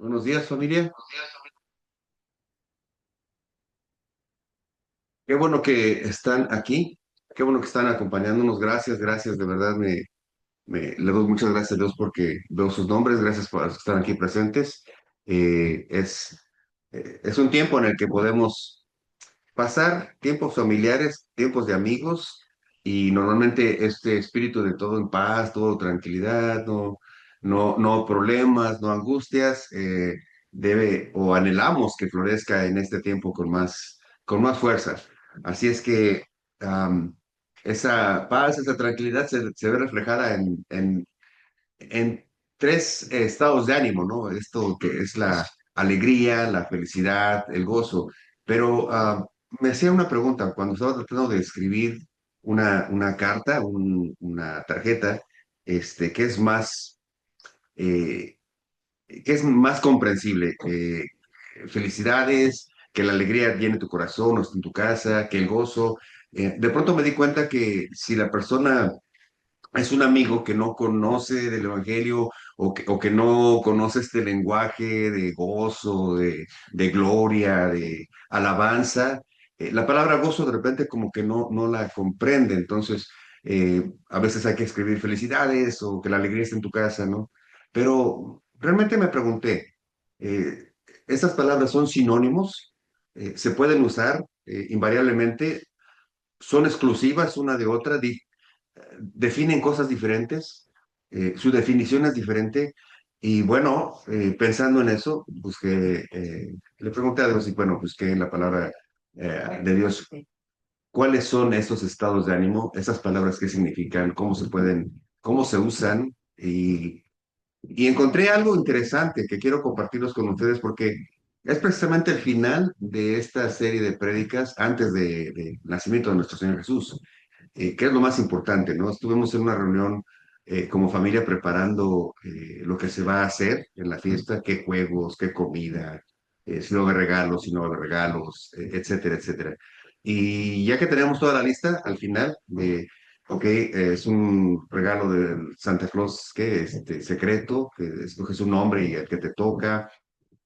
Buenos días, familia. Qué bueno que están aquí. Qué bueno que están acompañándonos. Gracias, gracias. De verdad, le doy muchas gracias a Dios porque veo sus nombres. Gracias por estar aquí presentes. Eh, es, es un tiempo en el que podemos pasar tiempos familiares, tiempos de amigos, y normalmente este espíritu de todo en paz, todo tranquilidad, no problemas, no angustias, debe o anhelamos que florezca en este tiempo con más fuerza. Así es que am, esa paz, esa tranquilidad se ve reflejada en tres estados de ánimo, ¿no? Esto que es la alegría, la felicidad, el gozo. Pero me hacía una pregunta cuando estaba tratando de escribir una carta, una tarjeta, que es eh, que es más comprensible. Felicidades, que la alegría llene tu corazón o esté en tu casa, que el gozo. De pronto me di cuenta que si la persona es un amigo que no conoce del Evangelio o que no conoce este lenguaje de gozo, de gloria, de alabanza. La palabra gozo de repente como que no la comprende, entonces a veces hay que escribir felicidades o que la alegría esté en tu casa, ¿no? Pero realmente me pregunté, eh, ¿estas palabras son sinónimos? ¿Se pueden usar invariablemente? ¿Son exclusivas una de otra? ¿Definen cosas diferentes? Su definición es diferente. Y bueno, pensando en eso, le pregunté a Dios y bueno, busqué en la palabra de Dios cuáles son esos estados de ánimo, esas palabras qué significan, cómo se pueden, cómo se usan. Y encontré algo interesante que quiero compartirlos con ustedes porque es precisamente el final de esta serie de prédicas antes del nacimiento de nuestro Señor Jesús. ¿Qué es lo más importante, no? Estuvimos en una reunión como familia preparando lo que se va a hacer en la fiesta, qué juegos, qué comida, si no va a haber regalos, si no va a haber regalos, etcétera, etcétera. Y ya que teníamos toda la lista, al final, ok, es un regalo de Santa Claus, que secreto, que escoges un nombre y el que te toca,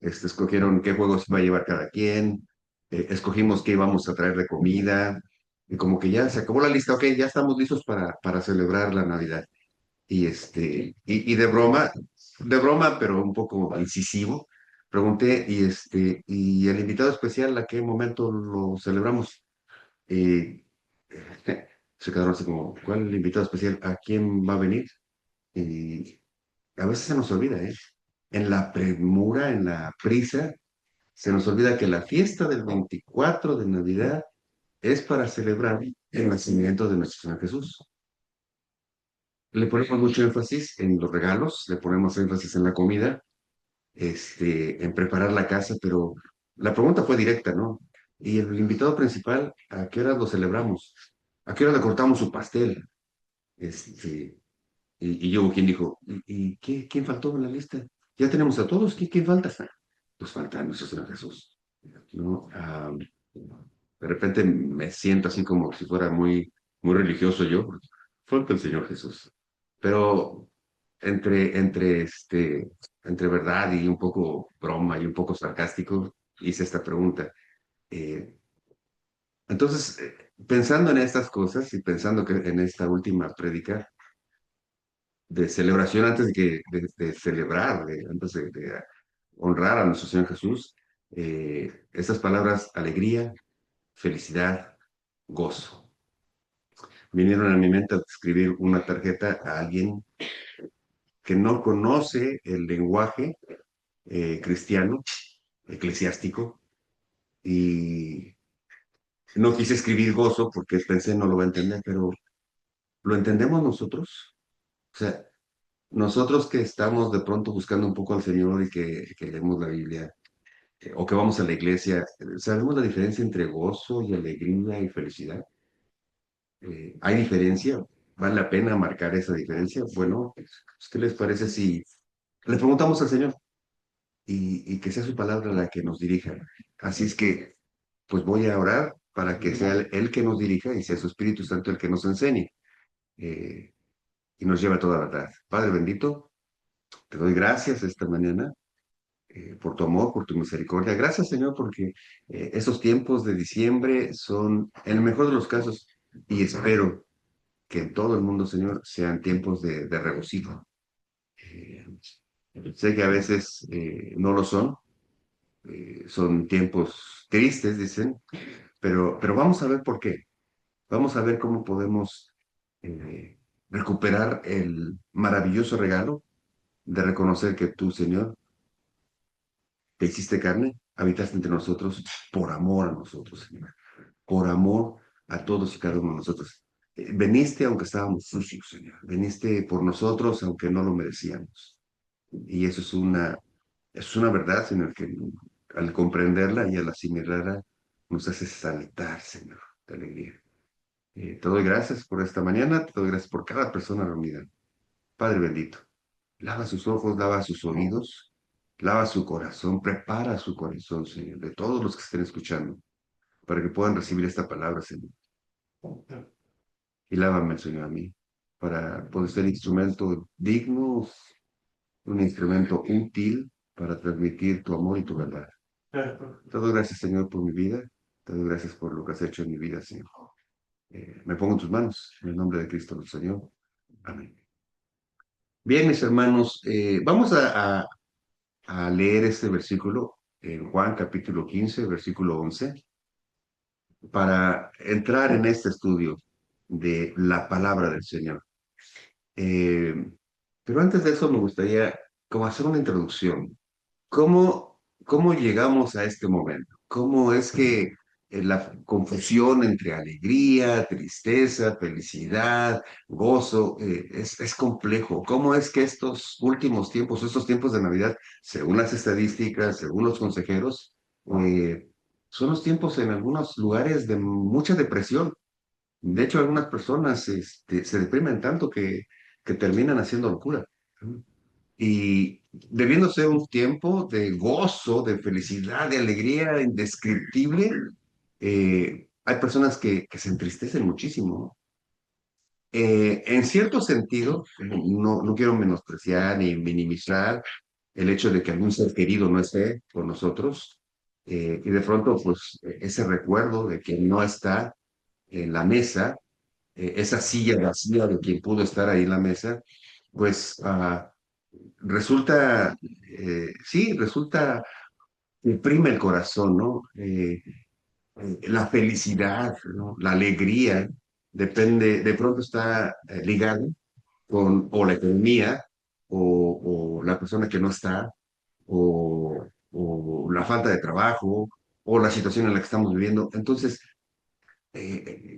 escogieron qué juegos iba a llevar cada quien, escogimos qué íbamos a traer de comida, y como que ya se acabó la lista, ok, ya estamos listos para celebrar la Navidad. Y de broma, pero un poco incisivo, pregunté, y el invitado especial, ¿a qué momento lo celebramos? Y se quedaron así como, ¿cuál es el invitado especial? ¿A quién va a venir? Y a veces se nos olvida, ¿eh? En la premura, en la prisa, se nos olvida que la fiesta del 24 de Navidad es para celebrar el nacimiento de nuestro Señor Jesús. Le ponemos mucho énfasis en los regalos, le ponemos énfasis en la comida, en preparar la casa, pero la pregunta fue directa, ¿no? Y el invitado principal, ¿a qué hora lo celebramos? ¿A qué hora le cortamos su pastel? Este, y hubo quien dijo, quién faltó en la lista? Ya tenemos a todos, ¿quién falta? Pues falta nuestro Señor Jesús, ¿no? De repente me siento así como si fuera muy religioso yo, porque falta el Señor Jesús. Pero entre verdad y un poco broma y un poco sarcástico, hice esta pregunta. Eh, entonces, pensando en estas cosas y pensando que en esta última prédica de celebración antes de celebrar, antes de honrar a nuestro Señor Jesús, estas palabras alegría, felicidad, gozo. Vinieron a mi mente a escribir una tarjeta a alguien que no conoce el lenguaje cristiano, eclesiástico, y no quise escribir gozo porque pensé no lo va a entender, pero ¿lo entendemos nosotros? O sea, nosotros que estamos de pronto buscando un poco al Señor y que leemos la Biblia o que vamos a la iglesia, ¿sabemos la diferencia entre gozo y alegría y felicidad? ¿Hay diferencia? ¿Vale la pena marcar esa diferencia? Bueno, pues, ¿qué les parece si le preguntamos al Señor y que sea su palabra la que nos dirija? Así es que, pues voy a orar para que sea Él que nos dirija y sea su Espíritu Santo el que nos enseñe eh, y nos lleve a toda verdad. Padre bendito, te doy gracias esta mañana por tu amor, por tu misericordia. Gracias, Señor, porque esos tiempos de diciembre son, en el mejor de los casos, y espero que en todo el mundo, Señor, sean tiempos de regocijo. Eh, Sé que a veces no lo son, son tiempos tristes, dicen, pero vamos a ver por qué. Vamos a ver cómo podemos eh, recuperar el maravilloso regalo de reconocer que tú, Señor, te hiciste carne, habitaste entre nosotros por amor a nosotros, Señor, por amor a todos y cada uno de nosotros. Veniste aunque estábamos sucios, Señor. Veniste por nosotros aunque no lo merecíamos. Y eso es una verdad, Señor, que al comprenderla y al asimilarla nos hace saltar, Señor, de alegría. Te doy gracias por esta mañana, te doy gracias por cada persona reunida. Padre bendito, lava sus ojos, lava sus oídos, lava su corazón, prepara su corazón, Señor, de todos los que estén escuchando, para que puedan recibir esta palabra, Señor. Y lávame, Señor, a mí, para poder ser instrumento digno, un instrumento útil para transmitir tu amor y tu verdad. Te doy gracias, Señor, por mi vida. Te doy gracias por lo que has hecho en mi vida, Señor. Me pongo en tus manos, en el nombre de Cristo, nuestro Señor. Amén. Bien, mis hermanos, vamos a leer este versículo en Juan capítulo 15, versículo 11, para entrar en este estudio de la palabra del Señor. Eh, pero antes de eso me gustaría como hacer una introducción. ¿Cómo llegamos a este momento? ¿Cómo es que la confusión entre alegría, tristeza, felicidad, gozo, es complejo? ¿Cómo es que estos últimos tiempos, estos tiempos de Navidad, según las estadísticas, según los consejeros, eh, son los tiempos en algunos lugares de mucha depresión? De hecho, algunas personas se deprimen tanto que terminan haciendo locura. Y debiendo ser un tiempo de gozo, de felicidad, de alegría indescriptible, hay personas que se entristecen muchísimo. En cierto sentido, no quiero menospreciar ni minimizar el hecho de que algún ser querido no esté con nosotros, y de pronto, pues, ese recuerdo de que no está en la mesa, esa silla vacía de quien pudo estar ahí en la mesa, pues resulta, sí, resulta, imprime el corazón, ¿no? La felicidad, ¿no? La alegría, depende, de pronto está ligado con o la economía, o la persona que no está, o la falta de trabajo, o la situación en la que estamos viviendo. Entonces,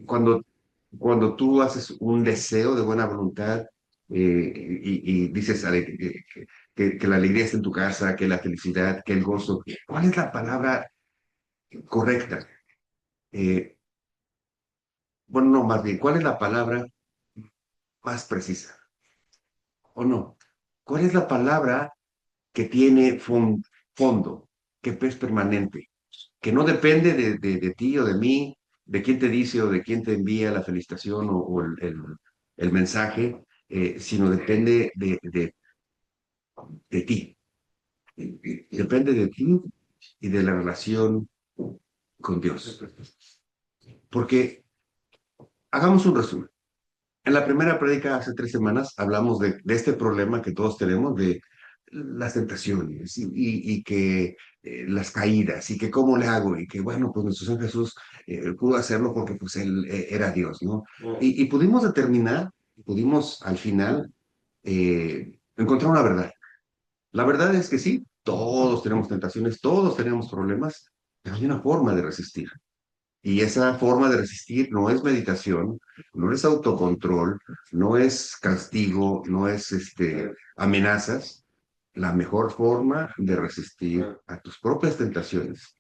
cuando tú haces un deseo de buena voluntad y dices que la alegría está en tu casa, que la felicidad, que el gozo, ¿cuál es la palabra correcta? Eh, bueno, no, más bien, ¿cuál es la palabra más precisa? ¿O no? ¿Cuál es la palabra que tiene fondo, que es permanente, que no depende de ti o de mí, de quién te dice o de quién te envía la felicitación o el mensaje, sino depende de ti. Depende de ti y de la relación con Dios. Porque hagamos un resumen. En la primera prédica hace 3 semanas hablamos de este problema que todos tenemos de las tentaciones y que las caídas y que cómo le hago y que bueno, pues nuestro Señor Jesús pudo hacerlo porque pues Él era Dios, ¿no? Y pudimos determinar, pudimos al final encontrar una verdad. La verdad es que sí, todos tenemos tentaciones, todos tenemos problemas, pero hay una forma de resistir. Y esa forma de resistir no es meditación, no es autocontrol, no es castigo, no es amenazas. La mejor forma de resistir a tus propias tentaciones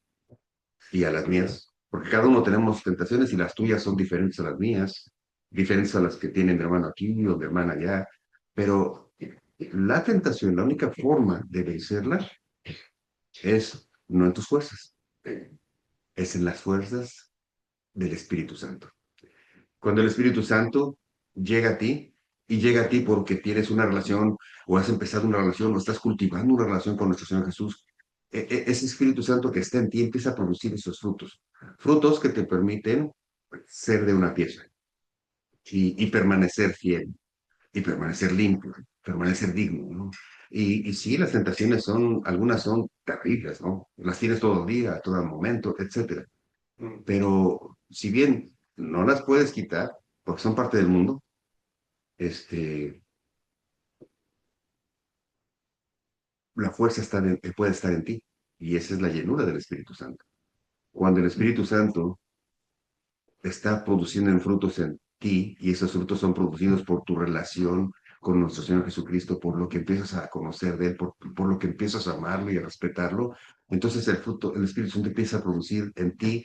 y a las mías, porque cada uno tenemos tentaciones y las tuyas son diferentes a las mías, diferentes a las que tiene mi hermano aquí o mi hermana allá, pero la tentación, la única forma de vencerla es no en tus fuerzas, es en las fuerzas del Espíritu Santo. Cuando el Espíritu Santo llega a ti, y llega a ti porque tienes una relación o has empezado una relación o estás cultivando una relación con nuestro Señor Jesús, ese Espíritu Santo que está en ti empieza a producir esos frutos. Frutos que te permiten ser de una pieza y permanecer fiel y permanecer limpio, permanecer digno, ¿no? Y sí, las tentaciones son, algunas son terribles, ¿no? Las tienes todo el día, a todo momento, etcétera. Pero si bien no las puedes quitar, porque son parte del mundo, este, la fuerza puede estar en ti. Y esa es la llenura del Espíritu Santo. Cuando el Espíritu Santo está produciendo en frutos en ti y esos frutos son producidos por tu relación con nuestro Señor Jesucristo, por lo que empiezas a conocer de Él, por lo que empiezas a amarlo y a respetarlo, entonces el fruto, el Espíritu Santo empieza a producir en ti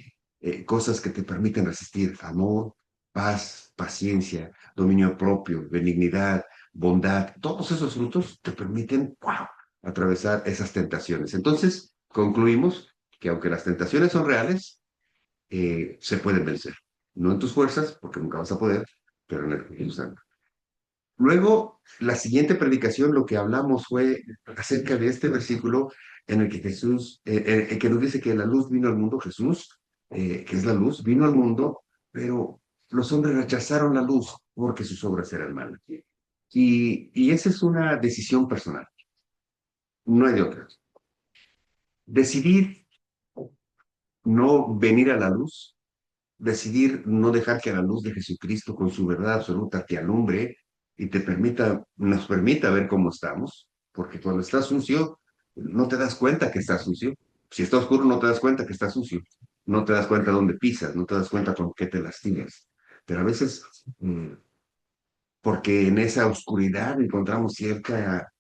cosas que te permiten resistir, amor, paz, paciencia, dominio propio, benignidad, bondad, todos esos frutos te permiten, wow, atravesar esas tentaciones. Entonces, concluimos que aunque las tentaciones son reales, se pueden vencer. No en tus fuerzas, porque nunca vas a poder, pero en el Espíritu Santo. Luego, la siguiente predicación, lo que hablamos fue acerca de este versículo en el que Jesús, que nos dice que la luz vino al mundo, Jesús, que es la luz, vino al mundo, pero los hombres rechazaron la luz porque sus obras eran malas. Y esa es una decisión personal, no hay de otra. Decidir no venir a la luz, decidir no dejar que la luz de Jesucristo con su verdad absoluta te alumbre y te permita, nos permita ver cómo estamos, porque cuando estás sucio, no te das cuenta que estás sucio. Si está oscuro, no te das cuenta que estás sucio. No te das cuenta dónde pisas, no te das cuenta con qué te lastimas. Pero a veces, porque en esa oscuridad encontramos cierta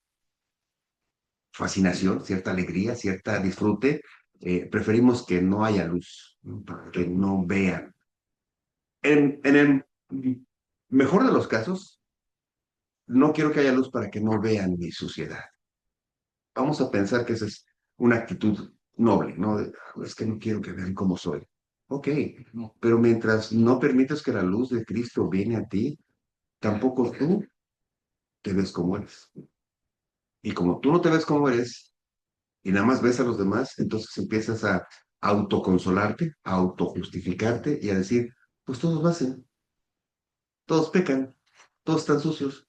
fascinación, cierta alegría, cierta disfrute, preferimos que no haya luz, ¿no? Para que no vean. En el mejor de los casos, no quiero que haya luz para que no vean mi suciedad. Vamos a pensar que esa es una actitud noble, ¿no? Es que no quiero que vean cómo soy. Ok, pero mientras no permitas que la luz de Cristo viene a ti, tampoco tú te ves como eres. Y como tú no te ves como eres y nada más ves a los demás, entonces empiezas a autoconsolarte, a autojustificarte y a decir, pues todos lo hacen, todos pecan, todos están sucios.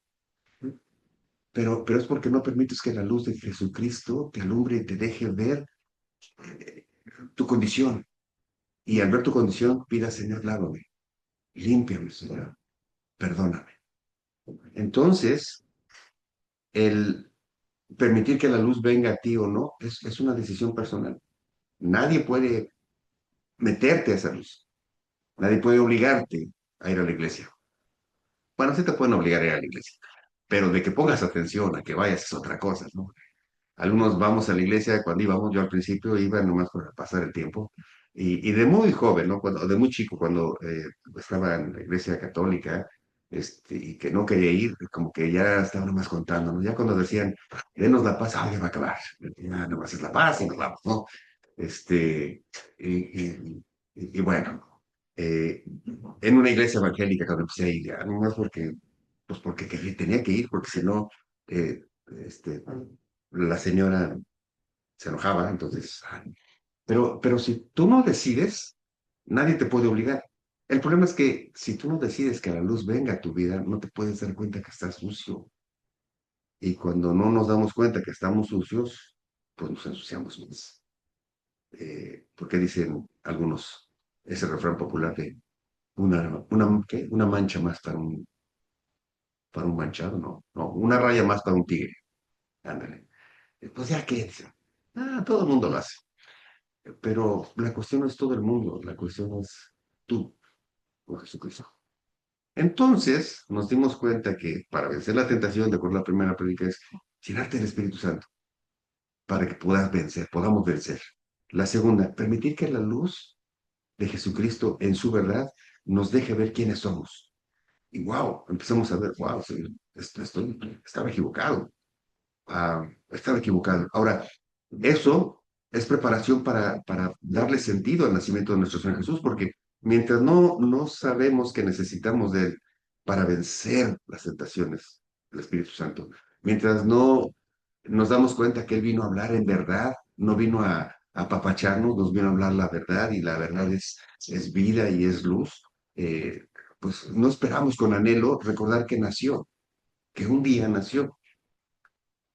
Pero es porque no permites que la luz de Jesucristo te alumbre y te deje ver eh, tu condición. Y al ver tu condición, pida, Señor, lávame, límpiame, Señor, perdóname. Entonces, el permitir que la luz venga a ti o no es una decisión personal. Nadie puede meterte a esa luz. Nadie puede obligarte a ir a la iglesia. Bueno, sí te pueden obligar a ir a la iglesia, pero de que pongas atención, a que vayas es otra cosa, ¿no? Algunos vamos a la iglesia, cuando íbamos, yo al principio iba nomás para pasar el tiempo, y de muy joven, ¿no? De muy chico, cuando estaba en la iglesia católica, y que no quería ir, como que ya estaba nomás contando, ¿no? Ya cuando decían, denos la paz, ya va a acabar, ya nomás es la paz y nos vamos, ¿no? Este, y, y bueno, en una iglesia evangélica cuando empecé a ir, ya nomás porque, pues porque tenía que ir, porque si no, eh, este, la señora se enojaba, entonces, pero si tú no decides, nadie te puede obligar. El problema es que si tú no decides que la luz venga a tu vida, no te puedes dar cuenta que estás sucio. Y cuando no nos damos cuenta que estamos sucios, pues nos ensuciamos más. Porque dicen algunos, ese refrán popular de ¿qué? Una mancha más para un manchado, no, no, una raya más para un tigre. Ándale. Pues ya que, todo el mundo lo hace. Pero la cuestión no es todo el mundo, la cuestión es tú, por Jesucristo. Entonces nos dimos cuenta que para vencer la tentación, de acuerdo a la primera predica, es llenarte del Espíritu Santo, para que puedas vencer, podamos vencer. La segunda, permitir que la luz de Jesucristo en su verdad nos deje ver quiénes somos. Y wow, empezamos a ver, wow, sí, estaba equivocado, estaba equivocado. Ahora, eso es preparación para darle sentido al nacimiento de nuestro Señor Jesús, porque mientras no sabemos que necesitamos de Él para vencer las tentaciones del Espíritu Santo, mientras no nos damos cuenta que Él vino a hablar en verdad no vino a apapacharnos, nos vino a hablar la verdad y la verdad es vida y es luz. Pues no esperamos con anhelo recordar que nació, que un día nació.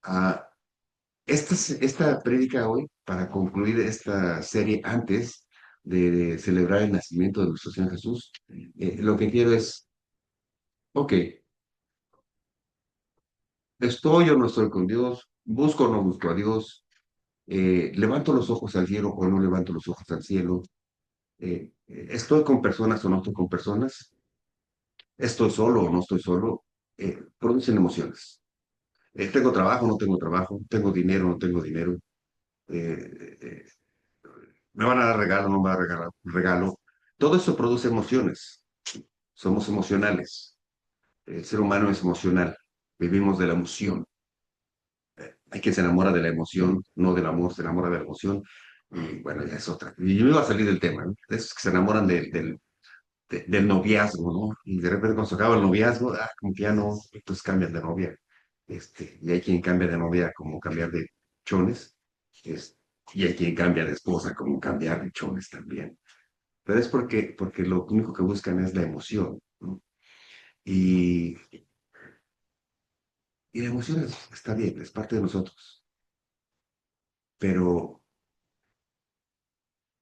Ah, esta prédica hoy, para concluir esta serie antes de celebrar el nacimiento de nuestro Señor Jesús, lo que quiero es, ok, estoy o no estoy con Dios, busco o no busco a Dios, levanto los ojos al cielo o no levanto los ojos al cielo, estoy con personas o no estoy con personas, estoy solo o no estoy solo, producen emociones. Tengo trabajo o no tengo trabajo, tengo dinero o no tengo dinero, eh, eh, me van a dar regalo o no me van a regalar regalo. Todo eso produce emociones. Somos emocionales. El ser humano es emocional. Vivimos de la emoción. Hay quien se enamora de la emoción, no del amor, se enamora de la emoción. Y bueno, ya es otra. Y yo me iba a salir del tema, ¿no? De esos que se enamoran del noviazgo, ¿no? Y de repente cuando se acaba el noviazgo, como que ya no, entonces cambian de novia. Y hay quien cambia de novia como cambiar de chones. Y hay quien cambia de esposa como cambiar de chones también. Pero es porque lo único que buscan es la emoción, ¿no? Y, y la emoción está bien, es parte de nosotros. Pero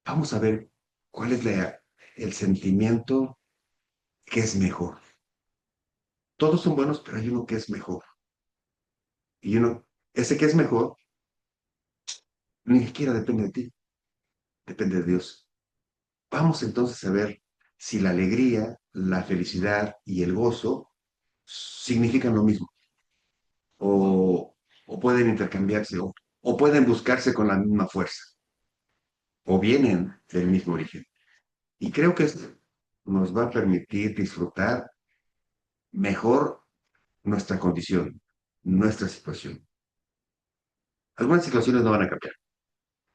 vamos a ver cuál es el sentimiento que es mejor. Todos son buenos, pero hay uno que es mejor. Y ese que es mejor, ni siquiera depende de ti, depende de Dios. Vamos entonces a ver si la alegría, la felicidad y el gozo significan lo mismo, o pueden intercambiarse, o pueden buscarse con la misma fuerza, o vienen del mismo origen. Y creo que esto nos va a permitir disfrutar mejor nuestra condición, nuestra situación. Algunas situaciones no van a cambiar.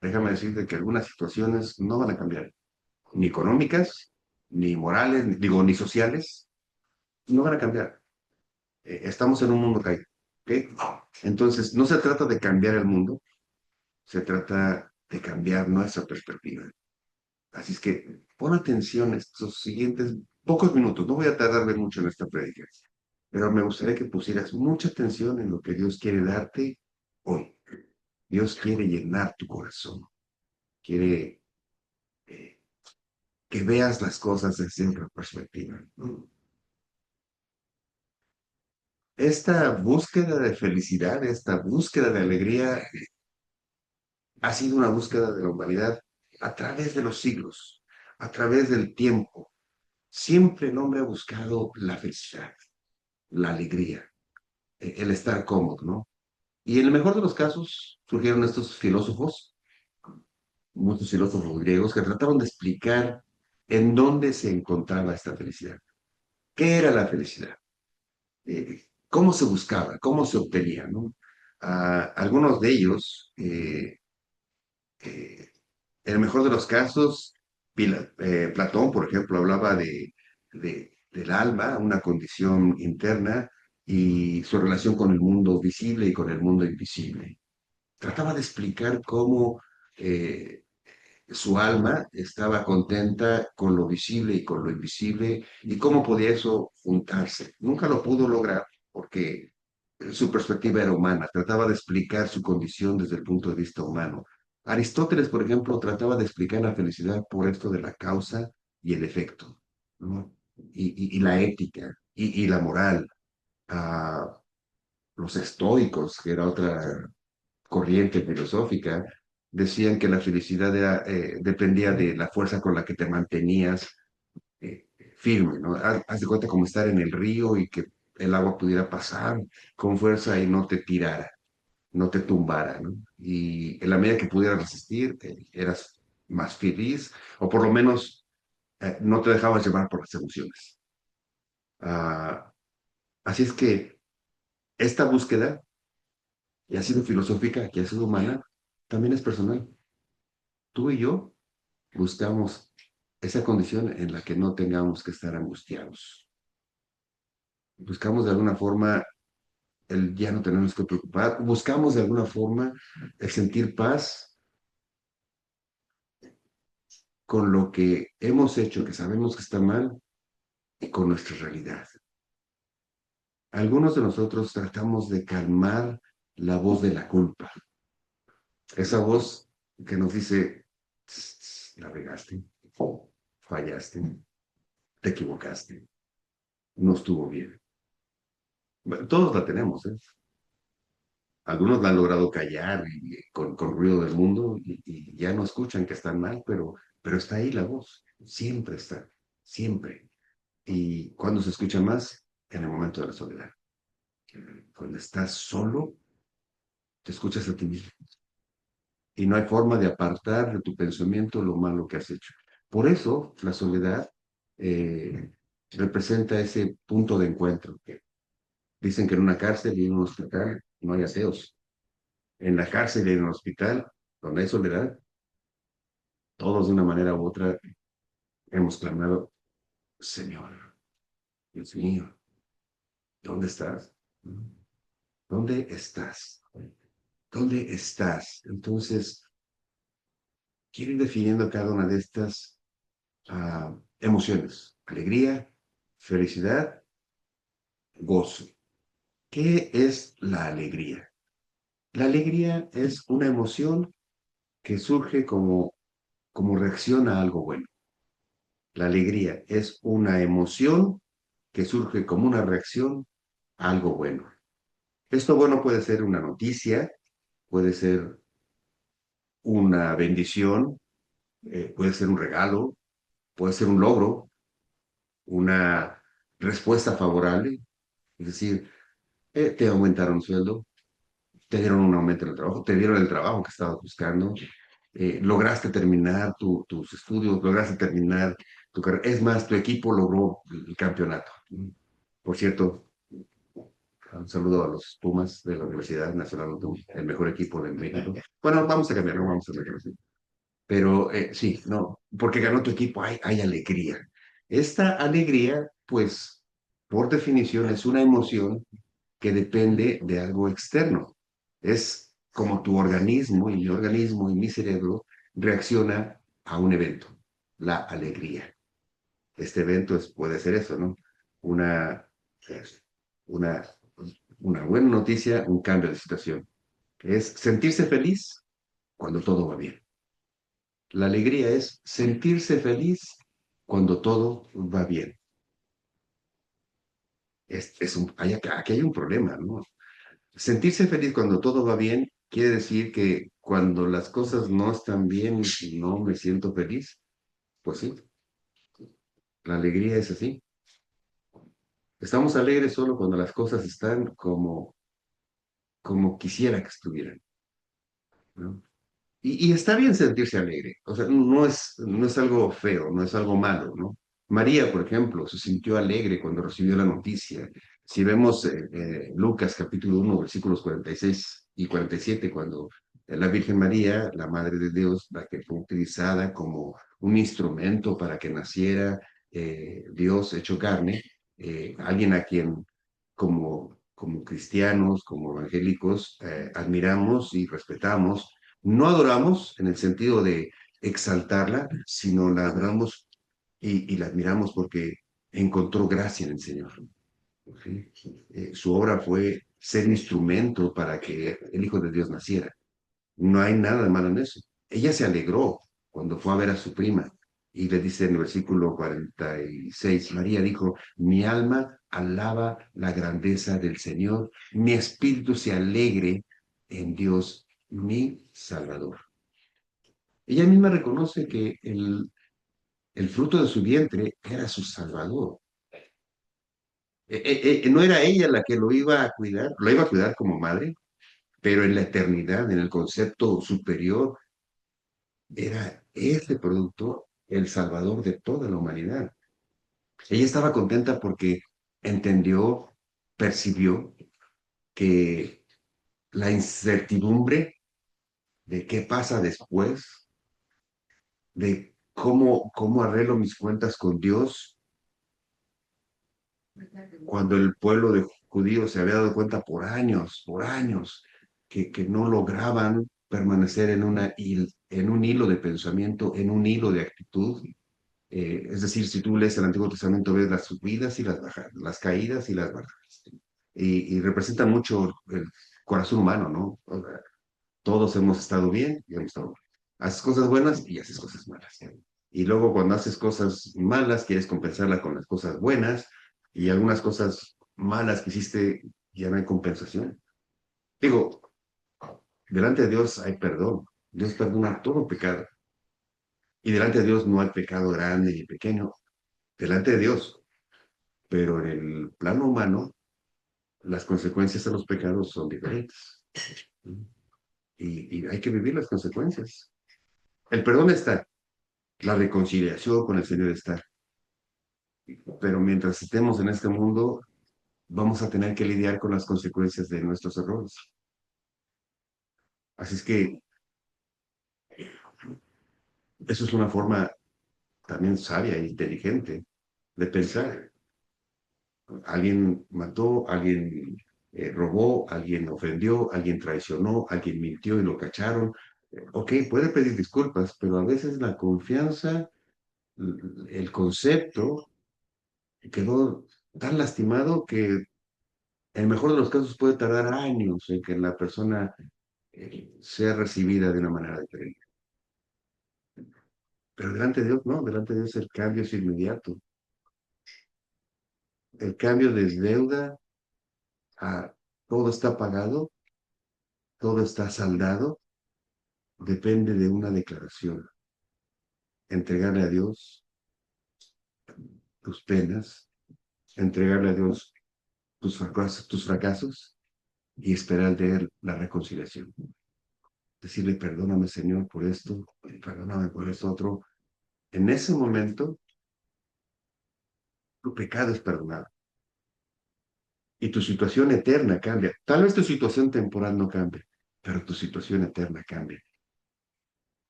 Déjame decirte que algunas situaciones no van a cambiar, ni económicas, ni morales, digo, ni sociales, no van a cambiar. Estamos en un mundo caído. ¿Ok? Entonces, no se trata de cambiar el mundo, se trata de cambiar nuestra perspectiva. Así es que pon atención estos siguientes pocos minutos. No voy a tardarme mucho en esta predica, pero me gustaría que pusieras mucha atención en lo que Dios quiere darte hoy. Dios quiere llenar tu corazón, quiere eh, que veas las cosas desde otra perspectiva. Esta búsqueda de felicidad, esta búsqueda de alegría, ha sido una búsqueda de la humanidad a través de los siglos, a través del tiempo. Siempre el hombre ha buscado la felicidad, la alegría, el estar cómodo, ¿no? Y en el mejor de los casos surgieron estos filósofos, muchos filósofos griegos, que trataron de explicar en dónde se encontraba esta felicidad. ¿Qué era la felicidad? ¿Cómo se buscaba? ¿Cómo se obtenía? ¿No? Algunos de ellos, en el mejor de los casos, Platón, por ejemplo, hablaba del alma, una condición interna, y su relación con el mundo visible y con el mundo invisible. Trataba de explicar cómo eh, su alma estaba contenta con lo visible y con lo invisible y cómo podía eso juntarse. Nunca lo pudo lograr porque su perspectiva era humana, trataba de explicar su condición desde el punto de vista humano. Aristóteles, por ejemplo, trataba de explicar la felicidad por esto de la causa y el efecto, ¿no? Y la ética y la moral. Ah, los estoicos, que era otra corriente filosófica, decían que la felicidad dependía de la fuerza con la que te mantenías firme, ¿no? Haz de cuenta como estar en el río y que el agua pudiera pasar con fuerza y no te tirara, no te tumbara, ¿no? Y en la medida que pudieras resistir, eras más feliz o por lo menos no te dejabas llevar por las emociones. Ah, así es que esta búsqueda, que ha sido filosófica, que ha sido humana, también es personal. Tú y yo buscamos esa condición en la que no tengamos que estar angustiados. Buscamos de alguna forma el ya no tenernos que preocupar. Buscamos de alguna forma el sentir paz con lo que hemos hecho, que sabemos que está mal, y con nuestra realidad. Algunos de nosotros tratamos de calmar la voz de la culpa, esa voz que nos dice, "Tss, tss, la regaste, fallaste, te equivocaste, no estuvo bien". Bueno, todos la tenemos, ¿eh? Algunos la han logrado callar con ruido del mundo y ya no escuchan que están mal, pero está ahí la voz, siempre está, siempre. ¿Y cuando se escucha más? En el momento de la soledad. Cuando estás solo, te escuchas a ti mismo y no hay forma de apartar de tu pensamiento lo malo que has hecho. Por eso la soledad representa ese punto de encuentro. Dicen que en una cárcel y en un hospital no hay ateos. En la cárcel y en el hospital, donde hay soledad, todos de una manera u otra hemos clamado, Señor, Dios mío, ¿dónde estás? ¿Dónde estás? ¿Dónde estás? Entonces, quiero ir definiendo cada una de estas emociones. Alegría, felicidad, gozo. ¿Qué es la alegría? La alegría es una emoción que surge como reacción a algo bueno. La alegría es una emoción que surge como una reacción a algo bueno. Esto bueno puede ser una noticia, puede ser una bendición, puede ser un regalo, puede ser un logro, una respuesta favorable. Es decir, te aumentaron el sueldo, te dieron un aumento en el trabajo, te dieron el trabajo que estabas buscando, lograste terminar tus estudios, lograste terminar tu carrera. Es más, tu equipo logró el campeonato. Por cierto, un saludo a los Pumas de la Universidad Nacional Autónoma, el mejor equipo de México. Bueno, vamos a cambiarlo, vamos a cambiarlo. Pero sí, no, porque ganó tu equipo, hay alegría. Esta alegría, pues, por definición, es una emoción que depende de algo externo. Es como tu organismo y mi organismo y mi cerebro reacciona a un evento, la alegría. Este evento puede ser eso, ¿no? Una, una, una buena noticia, un cambio de situación. Es sentirse feliz cuando todo va bien. La alegría es sentirse feliz cuando todo va bien. Aquí hay un problema, ¿no? Sentirse feliz cuando todo va bien quiere decir que cuando las cosas no están bien y no me siento feliz, pues sí, la alegría es así. Estamos alegres solo cuando las cosas están como quisiera que estuvieran, ¿no? Y está bien sentirse alegre, o sea, no es algo feo, no es algo malo, ¿no? María, por ejemplo, se sintió alegre cuando recibió la noticia. Si vemos Lucas capítulo 1, versículos 46 y 47, cuando la Virgen María, la Madre de Dios, la que fue utilizada como un instrumento para que naciera Dios hecho carne, alguien a quien como cristianos, como evangélicos, admiramos y respetamos, no adoramos en el sentido de exaltarla, sino la adoramos y la admiramos porque encontró gracia en el Señor. ¿Sí? Su obra fue ser instrumento para que el Hijo de Dios naciera. No hay nada de malo en eso. Ella se alegró cuando fue a ver a su prima y le dice en el versículo 46, María dijo, mi alma alaba la grandeza del Señor, mi espíritu se alegre en Dios, mi Salvador. Ella misma reconoce que el fruto de su vientre era su Salvador. No era ella la que lo iba a cuidar, lo iba a cuidar como madre, pero en la eternidad, en el concepto superior, era este producto el salvador de toda la humanidad. Ella estaba contenta porque entendió, percibió que la incertidumbre de qué pasa después, de cómo arreglo mis cuentas con Dios, cuando el pueblo de judíos se había dado cuenta por años, que no lograban permanecer en una en un hilo de pensamiento, en un hilo de actitud. Es decir, si tú lees el Antiguo Testamento, ves las subidas y las bajadas, las caídas y las bajadas. Y representa mucho el corazón humano, ¿no? O sea, todos hemos estado bien y hemos estado mal. Haces cosas buenas y haces cosas malas. Y luego cuando haces cosas malas, quieres compensarla con las cosas buenas y algunas cosas malas que hiciste ya no hay compensación. Digo, delante de Dios hay perdón. Dios perdona todo pecado. Y delante de Dios no hay pecado grande ni pequeño. Delante de Dios. Pero en el plano humano, las consecuencias de los pecados son diferentes. Y hay que vivir las consecuencias. El perdón está, la reconciliación con el Señor está. Pero mientras estemos en este mundo, vamos a tener que lidiar con las consecuencias de nuestros errores. Así es que eso es una forma también sabia e inteligente de pensar. Alguien mató, alguien robó, alguien ofendió, alguien traicionó, alguien mintió y lo cacharon. Ok, puede pedir disculpas, pero a veces la confianza, el concepto quedó tan lastimado que en el mejor de los casos puede tardar años en que la persona sea recibida de una manera diferente. Pero delante de Dios, no, delante de Dios el cambio es inmediato. El cambio de deuda a todo está pagado, todo está saldado, depende de una declaración. Entregarle a Dios tus penas, entregarle a Dios tus fracasos y esperar de Él la reconciliación. Decirle, perdóname Señor por esto, perdóname por esto otro. En ese momento, tu pecado es perdonado y tu situación eterna cambia. Tal vez tu situación temporal no cambie, pero tu situación eterna cambia.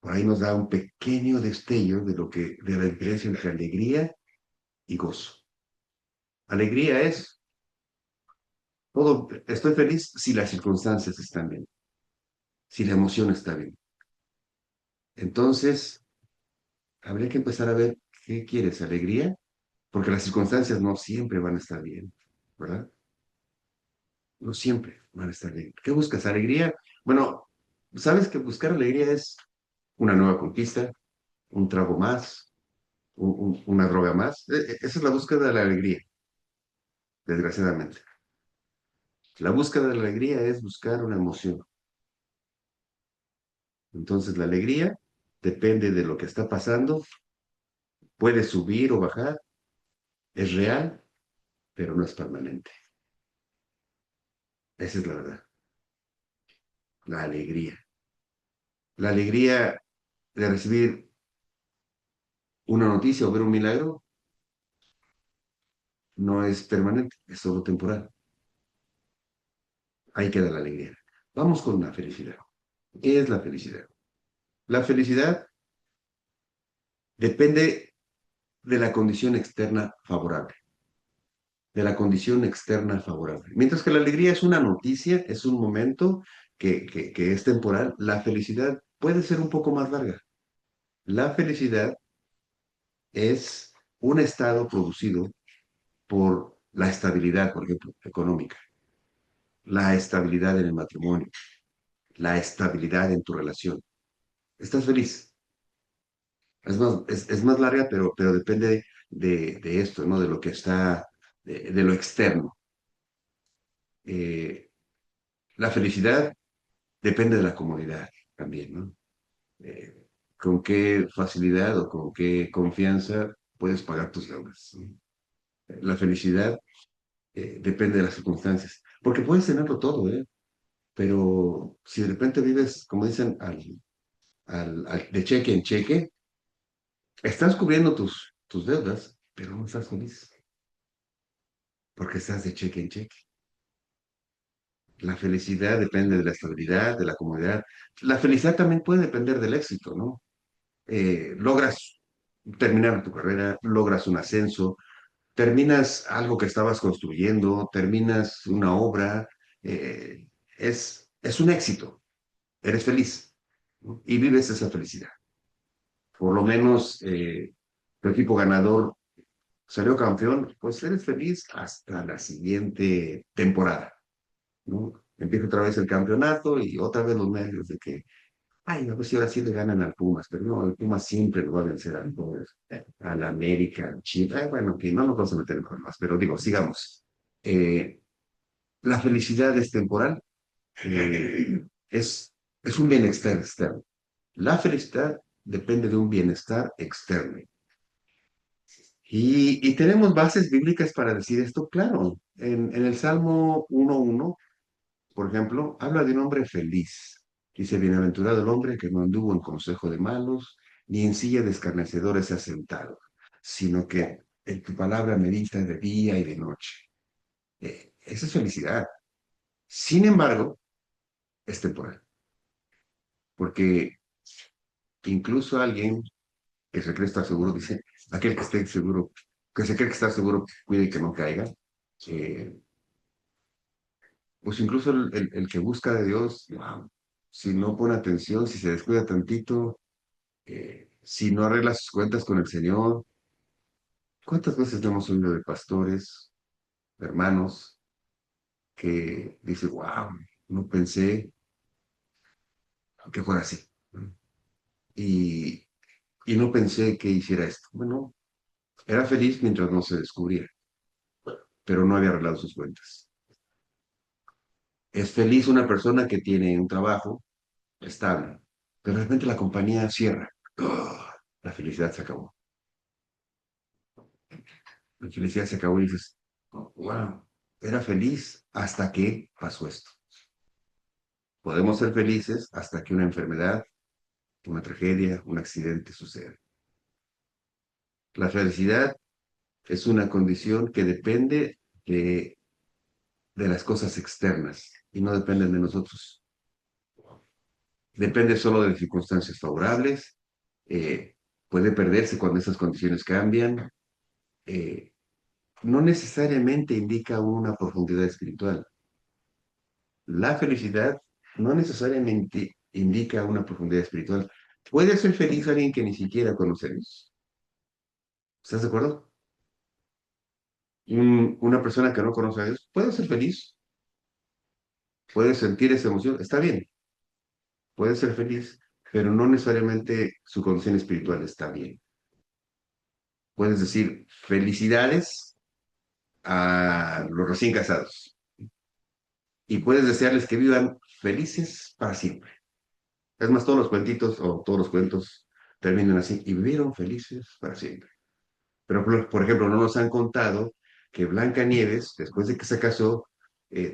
Por ahí nos da un pequeño destello de la diferencia entre alegría y gozo. Alegría es todo, estoy feliz si las circunstancias están bien, si la emoción está bien. Entonces, habría que empezar a ver qué quieres, alegría, porque las circunstancias no siempre van a estar bien, ¿verdad? No siempre van a estar bien. ¿Qué buscas? ¿Alegría? Bueno, sabes que buscar alegría es una nueva conquista, un trago más, una droga más. Esa es la búsqueda de la alegría, desgraciadamente. La búsqueda de la alegría es buscar una emoción. Entonces, la alegría depende de lo que está pasando, puede subir o bajar, es real, pero no es permanente. Esa es la verdad, la alegría. La alegría de recibir una noticia o ver un milagro no es permanente, es solo temporal. Ahí queda la alegría. Vamos con la felicidad. ¿Qué es la felicidad? La felicidad depende de la condición externa favorable, de la condición externa favorable. Mientras que la alegría es una noticia, es un momento que es temporal, la felicidad puede ser un poco más larga. La felicidad es un estado producido por la estabilidad, por ejemplo, económica, la estabilidad en el matrimonio, la estabilidad en tu relación. Estás feliz. Es más larga, pero depende de esto, ¿no? De lo que está, de lo externo. Eh, la felicidad depende de la comodidad también, ¿no? Eh, con qué facilidad o con qué confianza puedes pagar tus deudas, ¿no? La felicidad depende de las circunstancias, porque puedes tenerlo todo, ¿eh? Pero si de repente vives, como dicen, de cheque en cheque, estás cubriendo tus deudas, pero no estás feliz, porque estás de cheque en cheque. La felicidad depende de la estabilidad, de la comodidad. La felicidad también puede depender del éxito, ¿no? Logras terminar tu carrera, logras un ascenso, terminas algo que estabas construyendo, terminas una obra, eh, es un éxito, eres feliz. ¿no? Y vives esa felicidad. Por lo menos tu equipo ganador salió campeón, pues eres feliz hasta la siguiente temporada, ¿no? Empieza otra vez el campeonato y otra vez los medios de que, ay, a ver si ahora sí le ganan al Pumas, pero no, el Pumas siempre lo va a vencer al América, al Chivas, bueno, que no nos vamos a meter en problemas, pero digo, sigamos. Eh, la felicidad es temporal, eh, es, es un bienestar externo. La felicidad depende de un bienestar externo. Y tenemos bases bíblicas para decir esto, claro. En el Salmo 1:1, por ejemplo, habla de un hombre feliz. Dice, bienaventurado el hombre que no anduvo en consejo de malos, ni en silla de escarnecedores se ha sentado, sino que en tu palabra medita de día y de noche. Esa es felicidad. Sin embargo, es temporal, porque incluso alguien que se cree estar seguro, dice, aquel que esté seguro, que se cree que está seguro, cuide que no caiga. Eh, pues incluso el que busca de Dios, wow, si no pone atención, si se descuida tantito, si no arregla sus cuentas con el Señor, ¿cuántas veces no hemos oído de pastores, de hermanos, que dicen, wow, no pensé que fuera así, ¿no? Y, y no pensé que hiciera esto. Bueno, era feliz mientras no se descubría, pero no había arreglado sus cuentas. Es feliz una persona que tiene un trabajo estable, pero de repente la compañía cierra. ¡Ah! La felicidad se acabó. La felicidad se acabó y dices, oh, wow, era feliz hasta que pasó esto. Podemos ser felices hasta que una enfermedad, una tragedia, un accidente sucede. La felicidad es una condición que depende de, de las cosas externas y no dependen de nosotros. Depende solo de las circunstancias favorables, eh, puede perderse cuando esas condiciones cambian. eh, no necesariamente indica una profundidad espiritual. La felicidad no necesariamente indica una profundidad espiritual. Puede ser feliz alguien que ni siquiera conocemos. ¿Estás de acuerdo? Una persona que no conoce a Dios puede ser feliz, puede sentir esa emoción, está bien, puede ser feliz, pero no necesariamente su condición espiritual está bien. Puedes decir felicidades a los recién casados y puedes desearles que vivan felices para siempre. Es más, todos los cuentitos o todos los cuentos terminan así y vivieron felices para siempre. Pero, por ejemplo, no nos han contado que Blanca Nieves, después de que se casó,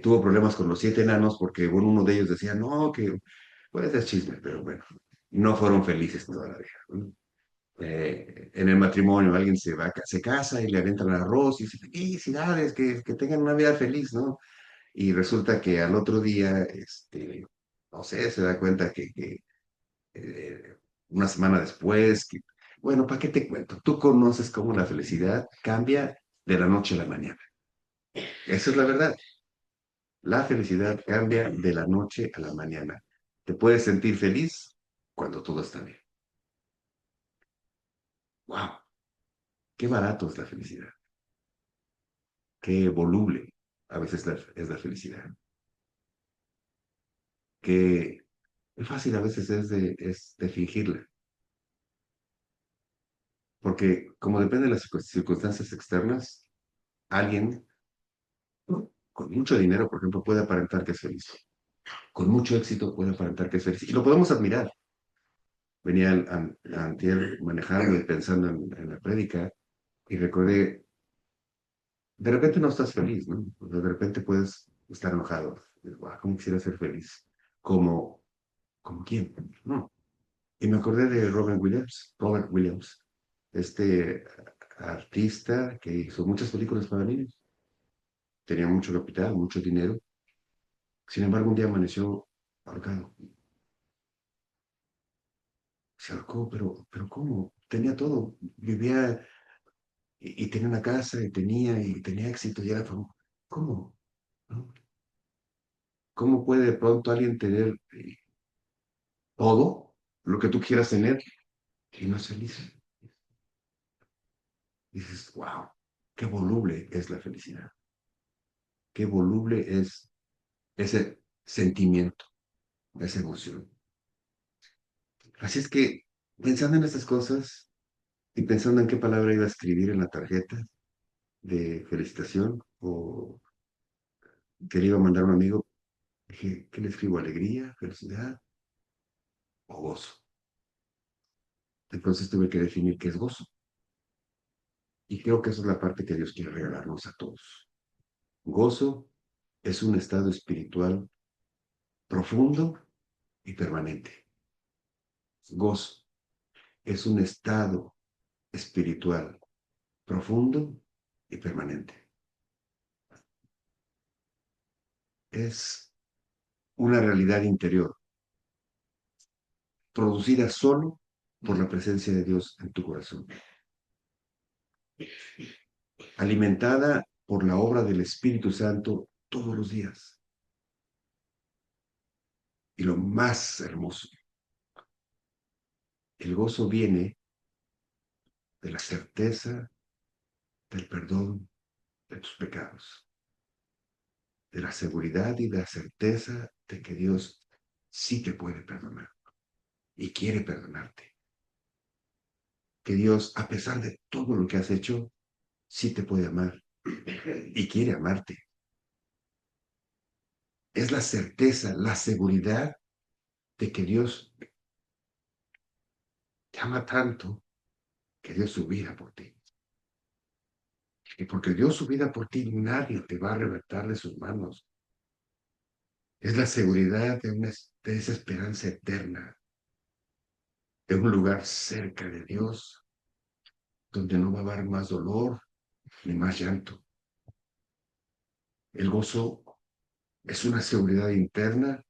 tuvo problemas con los siete enanos porque bueno, uno de ellos decía, no, que puede ser chisme, pero bueno, no fueron felices toda la vida, ¿no? En el matrimonio alguien se casa y le aventan arroz y dice, felicidades, que tengan una vida feliz, ¿no? Y resulta que al otro día, no sé, se da cuenta que eh, una semana después, que, bueno, ¿para qué te cuento? Tú conoces cómo la felicidad cambia de la noche a la mañana. Esa es la verdad. La felicidad cambia de la noche a la mañana. Te puedes sentir feliz cuando todo está bien. ¡Wow! Qué barato es la felicidad. Qué voluble a veces es la felicidad. Qué fácil a veces es de fingirla. Porque como depende de las circunstancias externas, alguien con mucho dinero, por ejemplo, puede aparentar que es feliz. Con mucho éxito puede aparentar que es feliz. Y lo podemos admirar. Venía antier manejando y pensando en la prédica y recordé, de repente no estás feliz, ¿no? O sea, de repente puedes estar enojado. Wow, ¿cómo quisiera ser feliz? Como, ¿como quién? No. Y me acordé de Robert Williams, este artista que hizo muchas películas para niños. Tenía mucho capital, mucho dinero. Sin embargo, un día amaneció ahorcado. Se ahorcó, pero ¿cómo? Tenía todo. Vivía y tenía una casa y tenía éxito y era famoso. ¿Cómo? ¿No? ¿Cómo puede de pronto alguien tener todo? lo que tú quieras tener y no es feliz. Dices, wow, qué voluble es la felicidad, qué voluble es ese sentimiento, esa emoción. Así es que, pensando en estas cosas y pensando en qué palabra iba a escribir en la tarjeta de felicitación o que le iba a mandar a un amigo, dije, ¿qué le escribo? ¿Alegría, felicidad o gozo? Entonces tuve que definir qué es gozo. Y creo que esa es la parte que Dios quiere regalarnos a todos. Gozo es un estado espiritual profundo y permanente. Gozo es un estado espiritual profundo y permanente. Es una realidad interior producida solo por la presencia de Dios en tu corazón, alimentada por la obra del Espíritu Santo todos los días. Y lo más hermoso, el gozo viene de la certeza del perdón de tus pecados, de la seguridad y de la certeza de que Dios sí te puede perdonar y quiere perdonarte. Que Dios, a pesar de todo lo que has hecho, sí te puede amar y quiere amarte. Es la certeza, la seguridad de que Dios te ama tanto que dio su vida por ti. Y porque dio su vida por ti, nadie te va a arrebatar de sus manos. Es la seguridad de esa esperanza eterna, de un lugar cerca de Dios, donde no va a haber más dolor ni más llanto. El gozo es una seguridad interna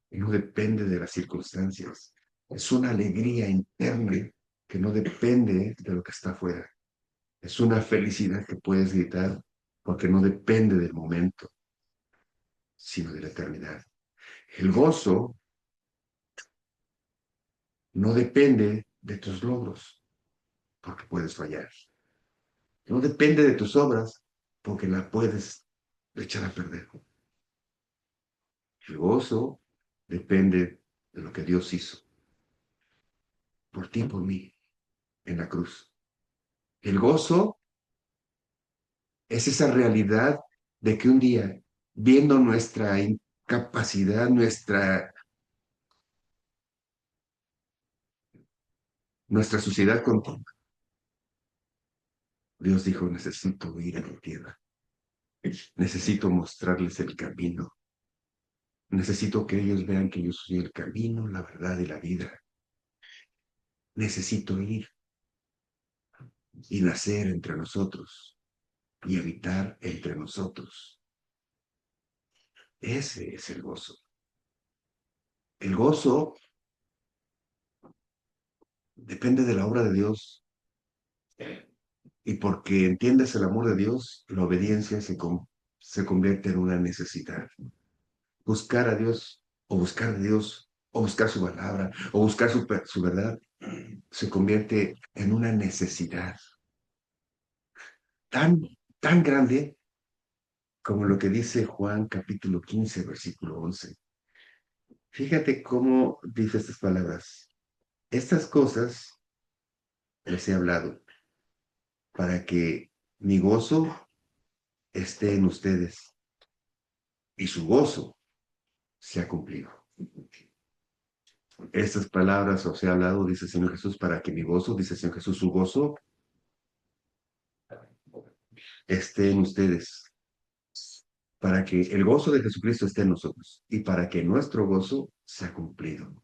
y no depende de las circunstancias. Es una alegría interna que no depende de lo que está afuera. Es una felicidad que puedes gritar porque no depende del momento, sino de la eternidad. El gozo no depende de tus logros, porque puedes fallar. No depende de tus obras, porque la puedes echar a perder. El gozo depende de lo que Dios hizo por ti y por mí en la cruz. El gozo es esa realidad de que un día, viendo nuestra incapacidad, nuestra sociedad continua, Dios dijo, necesito ir a mi tierra, necesito mostrarles el camino, necesito que ellos vean que yo soy el camino, la verdad y la vida. Necesito ir y nacer entre nosotros y habitar entre nosotros. Ese es el gozo. El gozo depende de la obra de Dios y porque entiendes el amor de Dios, la obediencia se convierte en una necesidad. Buscar a Dios o buscar a Dios o buscar su palabra o buscar su verdad se convierte en una necesidad tan, tan grande como lo que dice Juan capítulo 15 versículo 11. Fíjate cómo dice estas palabras. Estas cosas les he hablado para que mi gozo esté en ustedes y su gozo se ha cumplido. Estas palabras os he hablado, dice el Señor Jesús, para que mi gozo, dice el Señor Jesús, su gozo esté en ustedes, para que el gozo de Jesucristo esté en nosotros y para que nuestro gozo sea cumplido.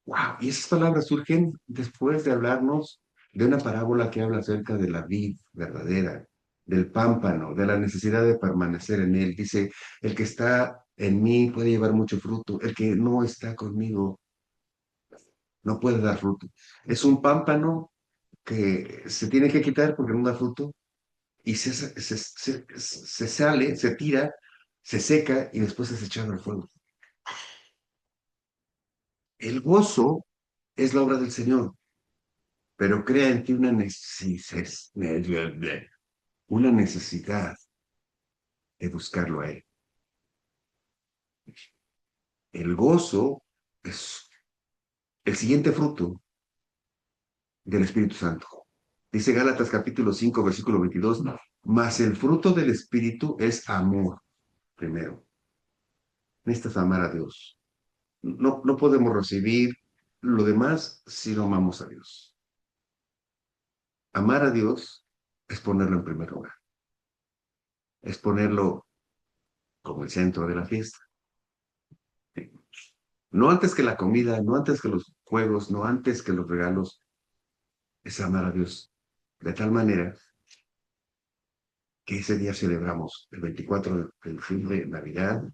Wow, y esas palabras surgen después de hablarnos de una parábola que habla acerca de la vid verdadera, del pámpano, de la necesidad de permanecer en él. Dice, el que está en mí puede llevar mucho fruto, el que no está conmigo no puede dar fruto. Es un pámpano que se tiene que quitar porque no da fruto y se sale, se tira, se seca y después es echado al fuego. El gozo es la obra del Señor, pero crea en ti una necesidad de buscarlo a Él. El gozo es el siguiente fruto del Espíritu Santo. Dice Gálatas capítulo 5 versículo 22, mas el fruto del Espíritu es amor, primero. Necesitas amar a Dios. No podemos recibir lo demás si no amamos a Dios. Amar a Dios es ponerlo en primer lugar, es ponerlo como el centro de la fiesta. No antes que la comida, no antes que los juegos, no antes que los regalos, es amar a Dios. De tal manera que ese día celebramos el 24 del fin de Navidad,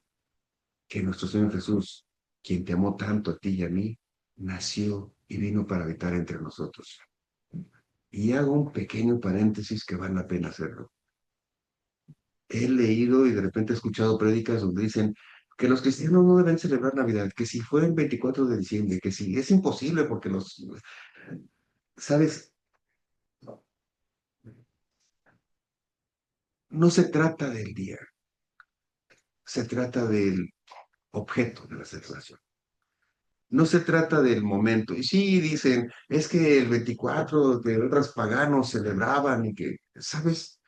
que nuestro Señor Jesús, quien te amó tanto a ti y a mí, nació y vino para habitar entre nosotros. Y hago un pequeño paréntesis que vale la pena hacerlo. He leído y de repente he escuchado prédicas donde dicen que los cristianos no deben celebrar Navidad, que si fue el 24 de diciembre, que si es imposible porque los, ¿sabes? No se trata del día, se trata del objeto de la celebración. No se trata del momento. Y sí, dicen, es que el 24 de otros paganos celebraban y que, ¿sabes?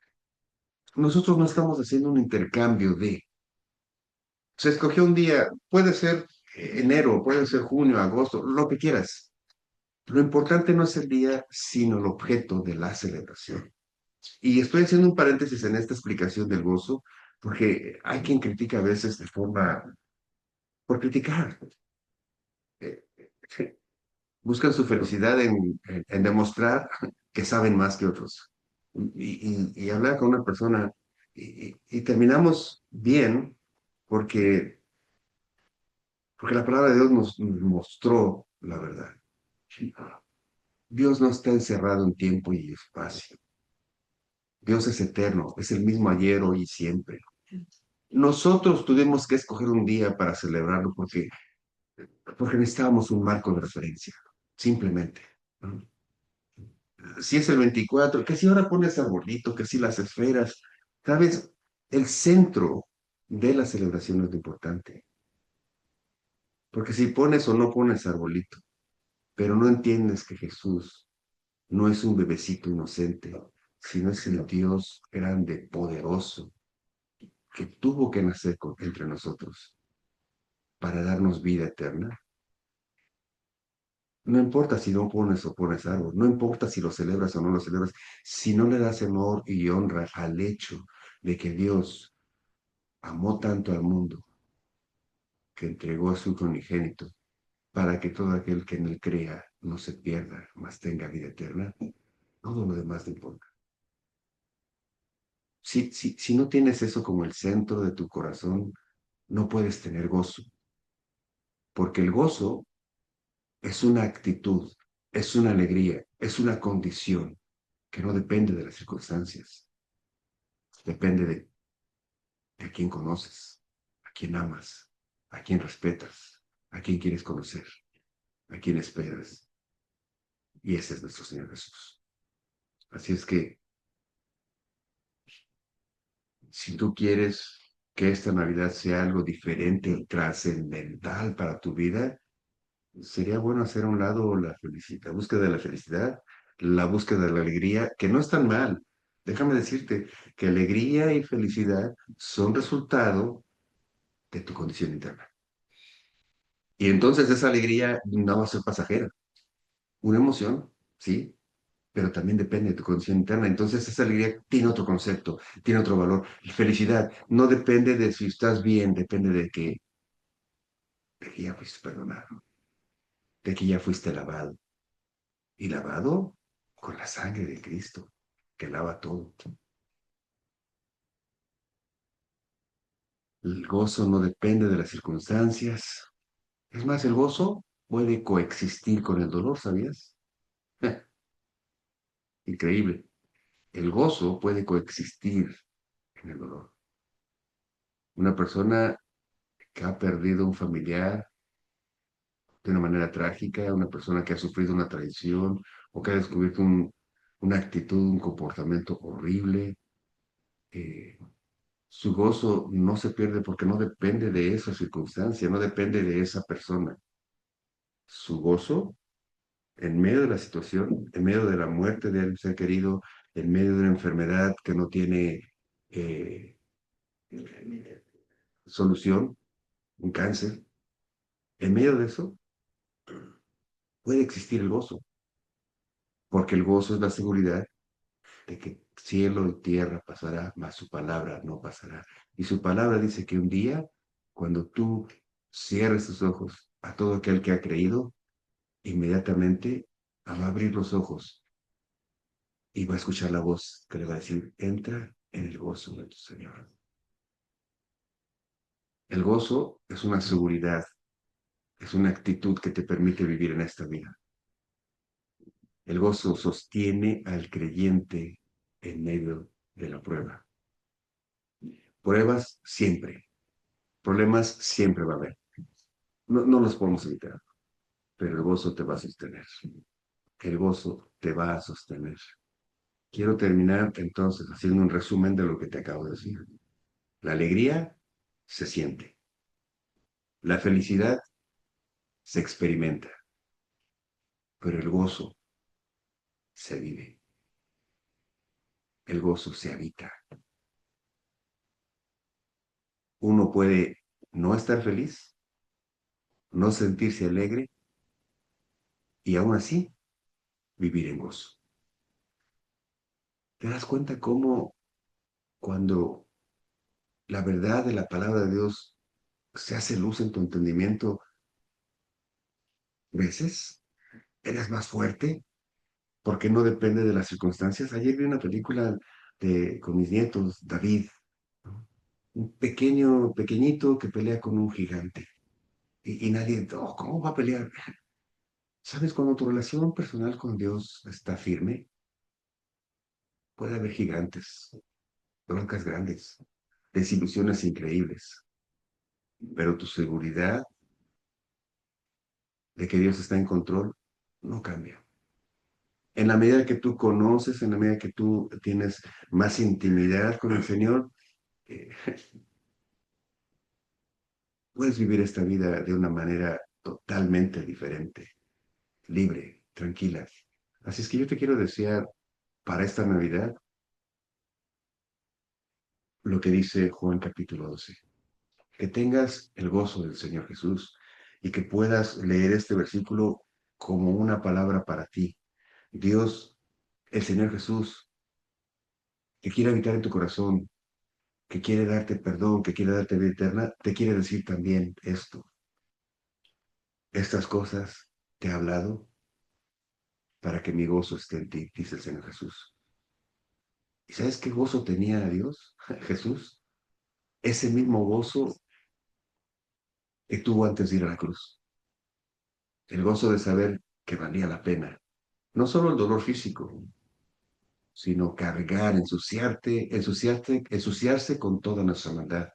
Nosotros no estamos haciendo un intercambio de. Se escogió un día, puede ser enero, puede ser junio, agosto, lo que quieras. Lo importante no es el día, sino el objeto de la celebración. Y estoy haciendo un paréntesis en esta explicación del gozo, porque hay quien critica a veces de forma, por criticar. Eh, Buscan su felicidad en demostrar que saben más que otros. Y hablar con una persona y terminamos bien porque, porque la palabra de Dios nos mostró la verdad. Dios no está encerrado en tiempo y espacio. Dios es eterno, es el mismo ayer, hoy y siempre. Nosotros tuvimos que escoger un día para celebrarlo porque necesitábamos un marco de referencia, simplemente. ¿No? Si es el 24, que si ahora pones arbolito, que si las esferas, ¿sabes? El centro de la celebración es lo importante. Porque si pones o no pones arbolito, pero no entiendes que Jesús no es un bebecito inocente, sino es el Dios grande, poderoso, que tuvo que nacer entre nosotros para darnos vida eterna. No importa si no pones o pones árbol, no importa si lo celebras o no lo celebras, si no le das honor y honra al hecho de que Dios amó tanto al mundo que entregó a su unigénito para que todo aquel que en él crea no se pierda, mas tenga vida eterna, todo lo demás no importa. Si no tienes eso como el centro de tu corazón, no puedes tener gozo, porque el gozo es una actitud, es una alegría, es una condición que no depende de las circunstancias, depende de a quién conoces, a quién amas, a quién respetas, a quién quieres conocer, a quién esperas. Y ese es nuestro Señor Jesús. Así es que si tú quieres que esta Navidad sea algo diferente y trascendental para tu vida, sería bueno hacer a un lado la búsqueda de la felicidad, la búsqueda de la alegría, que no es tan mal. Déjame decirte que alegría y felicidad son resultado de tu condición interna. Y entonces esa alegría no va a ser pasajera. Una emoción, sí, pero también depende de tu condición interna. Entonces esa alegría tiene otro concepto, tiene otro valor. Felicidad no depende de si estás bien, depende de que ya fuiste perdonado, de que ya fuiste lavado. Y lavado con la sangre de Cristo, que lava todo. El gozo no depende de las circunstancias. Es más, el gozo puede coexistir con el dolor, ¿sabías? Increíble. El gozo puede coexistir en el dolor. Una persona que ha perdido un familiar de una manera trágica, una persona que ha sufrido una traición o que ha descubierto una actitud, un comportamiento horrible. eh, Su gozo no se pierde porque no depende de esa circunstancia, no depende de esa persona. Su gozo, en medio de la situación, en medio de la muerte de un ser querido, en medio de una enfermedad que no tiene eh, solución, un cáncer, en medio de eso puede existir el gozo, porque el gozo es la seguridad de que cielo y tierra pasará, mas su palabra no pasará. Y su palabra dice que un día, cuando tú cierres tus ojos a todo aquel que ha creído, inmediatamente va a abrir los ojos y va a escuchar la voz que le va a decir, entra en el gozo de tu Señor. El gozo es una seguridad, es una actitud que te permite vivir en esta vida. El gozo sostiene al creyente en medio de la prueba. Pruebas siempre, problemas siempre va a haber. No los podemos evitar, pero el gozo te va a sostener. El gozo te va a sostener. Quiero terminar entonces haciendo un resumen de lo que te acabo de decir. La alegría se siente. La felicidad se experimenta, pero el gozo se vive. El gozo se habita. Uno puede no estar feliz, no sentirse alegre y aún así vivir en gozo. ¿Te das cuenta cómo cuando la verdad de la palabra de Dios se hace luz en tu entendimiento, veces eres más fuerte porque no depende de las circunstancias? Ayer vi una película con mis nietos, David, ¿no? Un pequeñito que pelea con un gigante. Y nadie, oh, ¿cómo va a pelear? ¿Sabes? Cuando tu relación personal con Dios está firme, puede haber gigantes, broncas grandes, desilusiones increíbles, pero tu seguridad de que Dios está en control no cambia. En la medida que tú conoces, en la medida que tú tienes más intimidad con el Señor, eh, puedes vivir esta vida de una manera totalmente diferente, libre, tranquila. Así es que yo te quiero desear para esta Navidad lo que dice Juan capítulo 12, que tengas el gozo del Señor Jesús y que puedas leer este versículo como una palabra para ti. Dios, el Señor Jesús, que quiere habitar en tu corazón, que quiere darte perdón, que quiere darte vida eterna, te quiere decir también esto. Estas cosas te he hablado para que mi gozo esté en ti, dice el Señor Jesús. ¿Y sabes qué gozo tenía Dios, Jesús? Ese mismo gozo que tuvo antes de ir a la cruz. El gozo de saber que valía la pena. No solo el dolor físico, sino cargar, ensuciarse con toda nuestra maldad.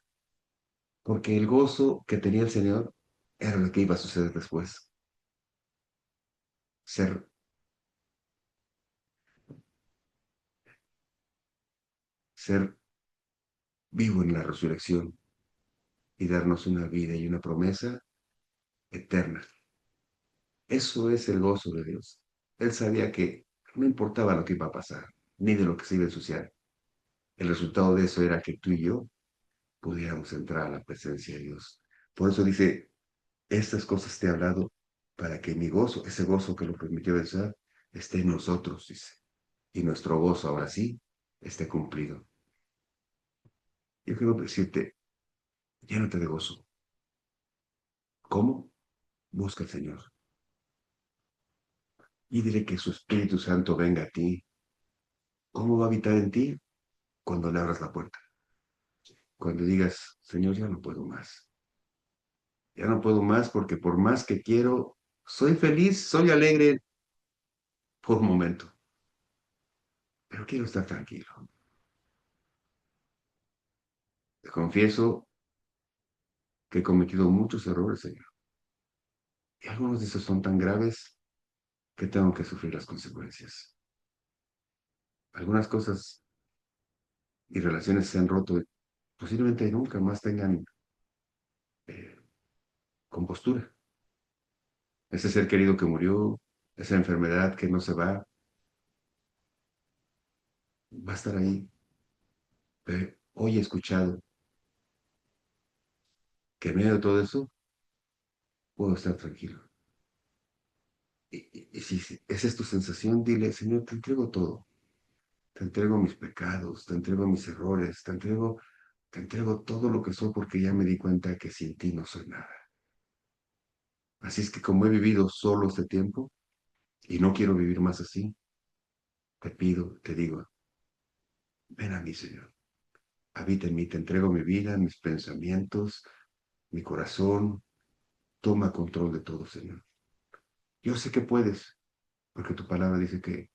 Porque el gozo que tenía el Señor era lo que iba a suceder después. Ser, ser vivo en la resurrección y darnos una vida y una promesa eterna. Eso es el gozo de Dios. Él sabía que no importaba lo que iba a pasar, ni de lo que se iba a ensuciar. El resultado de eso era que tú y yo pudiéramos entrar a la presencia de Dios. Por eso dice, estas cosas te he hablado para que mi gozo, ese gozo que lo permitió vencer, esté en nosotros, dice. Y nuestro gozo ahora sí esté cumplido. Yo quiero decirte, llénate de gozo. ¿Cómo? Busca al Señor. Y dile que su Espíritu Santo venga a ti. ¿Cómo va a habitar en ti? Cuando le abras la puerta. Cuando digas, Señor, ya no puedo más. Ya no puedo más porque por más que quiero, soy feliz, soy alegre por un momento, pero quiero estar tranquilo. Te confieso que he cometido muchos errores, Señor, Y algunos de esos son tan graves que tengo que sufrir las consecuencias. Algunas cosas y relaciones se han roto, posiblemente nunca más tengan eh, compostura. Ese ser querido que murió, esa enfermedad que no se va a estar ahí. Pero hoy he escuchado que en medio de todo eso puedo estar tranquilo. Y si esa es tu sensación, dile, Señor, te entrego todo. Te entrego mis pecados, te entrego mis errores, te entrego todo lo que soy porque ya me di cuenta que sin ti no soy nada. Así es que como he vivido solo este tiempo y no quiero vivir más así, te pido, te digo, ven a mí, Señor. Habita en mí, te entrego mi vida, mis pensamientos, mi corazón. Toma control de todo, Señor. Yo sé que puedes, porque tu palabra dice que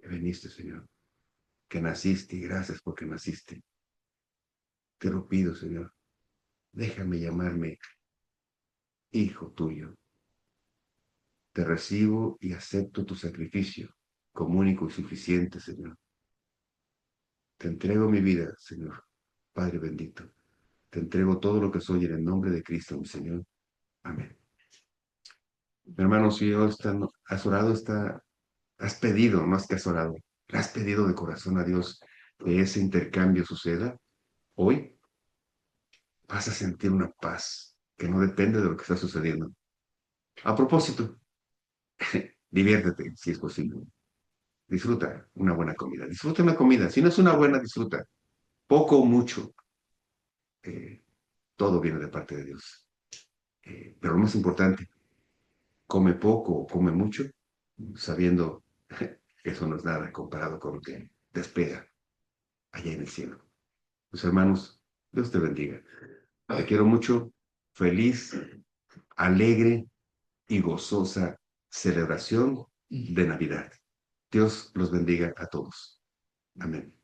viniste, Señor, que naciste y gracias porque naciste. Te lo pido, Señor. Déjame llamarme hijo tuyo. Te recibo y acepto tu sacrificio como único y suficiente, Señor. Te entrego mi vida, Señor. Padre bendito. Te entrego todo lo que soy en el nombre de Cristo, mi Señor. Amén. Mi hermano, si hoy has orado, has pedido, más que has orado, le has pedido de corazón a Dios que ese intercambio suceda, hoy vas a sentir una paz que no depende de lo que está sucediendo. A propósito, diviértete si es posible. Disfruta una buena comida. Disfruta una comida. Si no es una buena, disfruta. Poco o mucho, eh, todo viene de parte de Dios. Pero lo más importante, come poco o come mucho, sabiendo que eso no es nada comparado con lo que te espera allá en el cielo. Pues hermanos, Dios te bendiga. Te quiero mucho. Feliz, alegre y gozosa celebración de Navidad. Dios los bendiga a todos. Amén.